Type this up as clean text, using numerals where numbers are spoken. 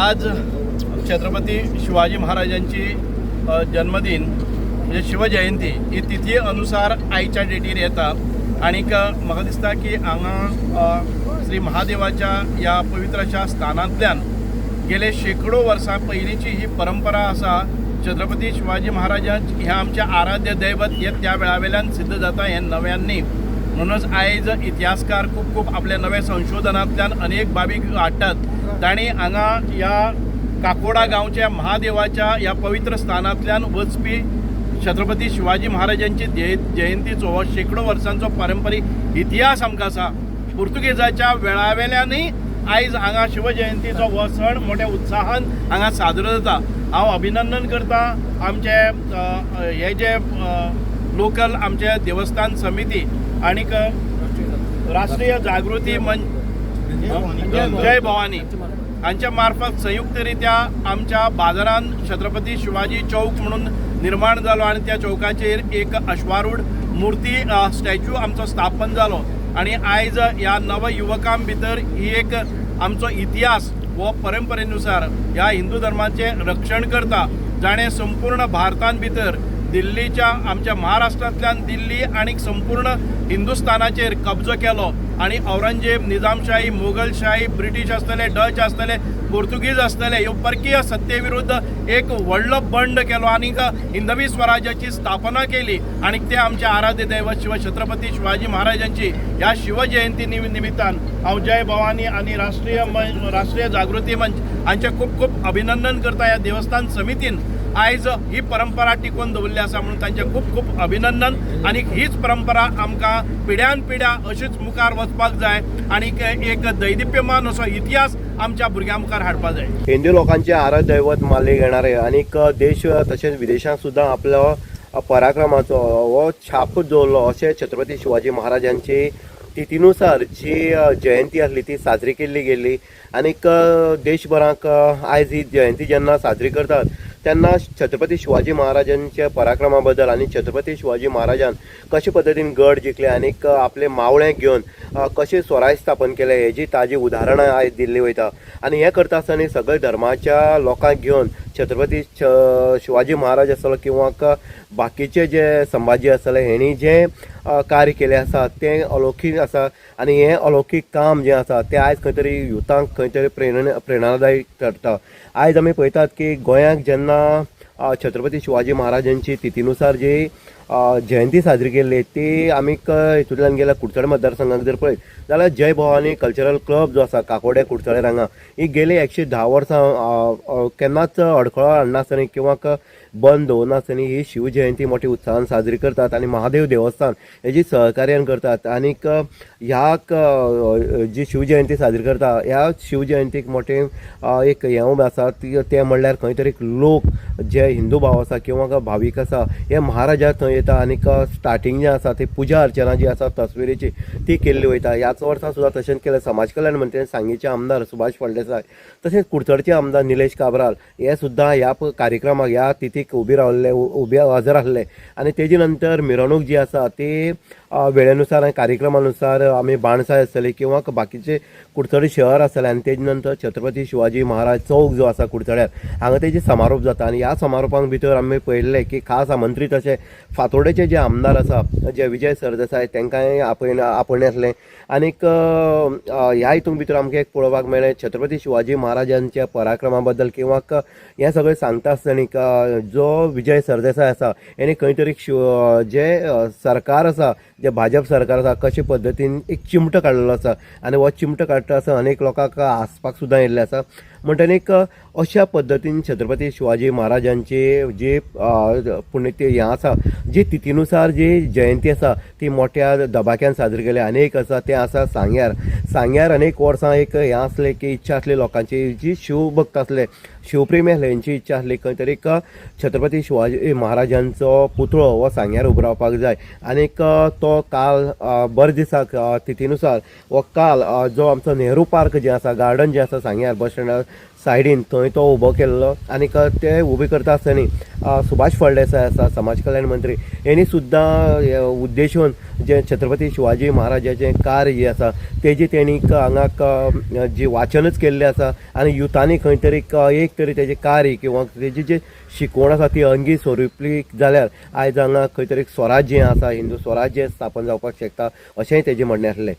आज छत्रपती शिवाजी महाराजांची जन्मदिन म्हणजे शिवजयंती ही तिथी अनुसार आयच्या डेटीर येता आनीक म्हाका दिसता की हांगा श्री महादेवाच्या या पवित्र अशा स्थानांतल्यान गेले शेकडो वर्सां पयलींची ही परंपरा आसा। छत्रपती शिवाजी महाराजांच हे आमचे आराध्य दैवत हे त्या वेळावेल्यान सिद्ध जाता हे नव्यांनी। म्हणूनच आयज इतिहासकार खूप आपल्या नव्या संशोधनांतल्यान अनेक बाबी हाडटात। तांणी हांगा या काकोडा गांवच्या महादेवाच्या या पवित्र स्थानांतल्यान वचपी छत्रपती शिवाजी महाराजांची जयंतीचो हो शेकडो वर्सांचो पारंपरीक इतिहास आमकां आसा। पुर्तुगेजाच्या वेळावेल्यानय आयज हांगा शिवजयंतीचो हो सण मोठ्या उत्साहान हांगा साजरो जाता। हांव अभिनंदन करता आमचे हे जे लोकल आमचे देवस्थान समिती आनीक राष्ट्रीय जागृती मंच जय भवानी हांच्या मार्फत संयुक्तरित्या आमच्या बाजारान छत्रपती शिवाजी चौक म्हणून निर्माण जालो आणि त्या चौकाचेर एक अश्वारूढ मूर्ती स्टॅच्यू आमचो स्थापन जालो। आणि आयज ह्या नव युवकां भितर ही एक आमचो इतिहास व परंपरेनुसार ह्या हिंदू धर्माचे रक्षण करता। जाणें संपूर्ण भारतान भितर दिल्लीच्या आमच्या महाराष्ट्रांतल्यान दिल्ली आणि संपूर्ण हिंदुस्थानाचेर कब्जो केलो आणि औरंगजेब निजामशाही मोगलशाही ब्रिटीश आसतले डच आसतले पोर्तुगीज आसतले ह्यो परकीय सत्ते विरुद्ध एक व्हडलो बंड केलो आणि हिंदवी स्वराज्याची स्थापना केली। आणि ते आमचे आराध्य दैवत छत्रपती शिवाजी महाराजांची ह्या शिवजयंती निमित्तान हांव जय भवानी आणि राष्ट्रीय जागृती मंच हांचे खूप अभिनंदन करता। ह्या देवस्थान समितीन आयज ही परंपरा टिकून दवरली आसा म्हणून तांचे खूप अभिनंदन। आणि हीच परंपरा आमकां पिढ्यान पिढ्या अशीच मुखार वचपाक जाय आणि एक दैदिप्यमान असो इतिहास आमच्या भुरग्यां मुखार हाडपाक जाय। हिंदू लोकांचे आराध्य दैवत मानले गेणारे आनीक देश तशेंच विदेशांत सुद्दां आपलो पराक्रमाचो हो छाप दवरलो अशें छत्रपती शिवाजी महाराजांची तिथीनुसार जी जयंती आसली ती साजरी केल्ली गेल्ली। आनीक देशभराक आयज ही जयंती जेन्ना साजरी करतात तेन्ना छत्रपती शिवाजी महाराजांच्या पराक्रमा बद्दल आणि छत्रपती शिवाजी महाराजान कशे पद्दतीन गड जिखले आनीक आपले मावळे घेवन कशे स्वराज स्थापन केले हेजी ताजी उदाहरणां आयज दिल्ली वयता। आणि हे करता आसतना सगळे धर्माच्या लोकांक घेवन छत्रपती शिवाजी महाराज आसलो किंवा बाकीचे जे संभाजी आसले हेणी जे कार्य केले आसा ते अलौकिक आसा। आणि हे अलौकिक काम जे आसा ते आयज खंय तरी युथांक खंय तरी प्रेरणादायी ठरता। आयज आमी पळयतात की गोंयांत जेन्ना छत्रपती शिवाजी महाराजांची तिथीनुसार जी जयंती साजरी केल्ली ती आमी हितूंतल्यान गेल्या कुडचडे मतदारसंघाक जर पळयत जाल्यार जय भवानी कल्चरल क्लब जो आसा काकोडे कुडचडे हांगा ही गेली 110 वर्सां केन्नाच अडखळो हाडनासतना किंवा बंद दवरनासतना ही शिवजयंती मोठी उत्साहान साजरी करतात आणि महादेव देवस्थान हेजी सहकार्यान करतात। आनीक ह्या जी शिवजयंती साजरी करता ह्या शिवजयंतीक मोठे एक हें आसा ते म्हणल्यार खंय तरी लोक जे हिंदू भाव आसा किंवा भावीक आसा हे महाराजा थंय येता आनीक स्टार्टींग जे आसा ती पुजा अर्चना जी आसा तस्विरेची ती केल्ली वयता। ह्याच वर्सा सुद्दां तशेंच केलें समाज कल्याण मंत्री सांगेचे आमदार सुभाष फळदेसाय तशेंच कुडचडचे आमदार निलेश काब्राल हे सुद्दां ह्या कार्यक्रमाक ह्या तिथीक उबे हजर आसले। आणि तेजे नंतर मिरवणूक जी आसा ती वेळेनुसार आणि कार्यक्रमानुसार आमी बाणसाय आसतली किंवा बाकीचे कुडचडे शहर आसतले आणि तेजे नंतर छत्रपती शिवाजी महाराज चौक जो आसा कुडचड्यार हांगा तेजे समारोप जाता। आणि ह्या समारोपाक भितर आमी पळयल्लें की खास आमंत्रीत अशे फातोडेचे जे आमदार आसा जे विजय सरदेसाय तांकांय आपणे आसले। आनीक ह्या हितून भितर आमकां एक पळोवपाक मेळ्ळें छत्रपती शिवाजी महाराजांच्या पराक्रमा बद्दल किंवा हें सगळें सांगता आसतना जो विजय सरदेसाय आसा हेणी खंय तरी जे सरकार आसा जे भाजप सरकार आसा कशे पद्दतीन एक चिमटो काडलेलो आसा आणि हो चिमटो काडटा आसतना अनेक लोकांक हांसपाक सुद्दां येयल्लें आसा। म्हणटनीक अशा पद्दतीन छत्रपती शिवाजी महाराजांची जी पुण्यतिथी हें आसा जी तिथीनुसार जी जयंती आसा ती मोठ्या दबाक्यान साजरी केली। अनेक आसा ते आसा सांग्यार अनेक वर्सां एक हें आसलें की इच्छा आसली लोकांची जी शिवभक्त आसले शिवप्रेमी आसले हेंची इच्छा आसली खंय तरी छत्रपती शिवाजी महाराजांचो पुतळो हो सांग्यार उबरावपाक जाय। आनीक तो काल बरे दिसाक तिथीनुसार हो काल जो आमचो नेहरू पार्क जे आसा गार्डन जे आसा सांग्यार बस स्टँडार सायडीन थंय तो उबो केल्लो आनीक ते उबे करता आसतना सुभाष फळदेसाय आसा समाज कल्याण मंत्री हेणी सुद्दां उद्देशून जे छत्रपती शिवाजी महाराजाचें कार्य जे आसा तेजी तेणी हांगा जी वाचनच केल्लें आसा आनी युथांनी खंय तरी एक तरी तेजें कार्य किंवा तेजी जी शिकवण आसा ती अंगी स्वरुपी जाल्यार आयज हांगा खंय तरी स्वराज्य आसा हिंदू स्वराज्य स्थापन जावपाक शकता अशेंय तेजें म्हणणें आसलें.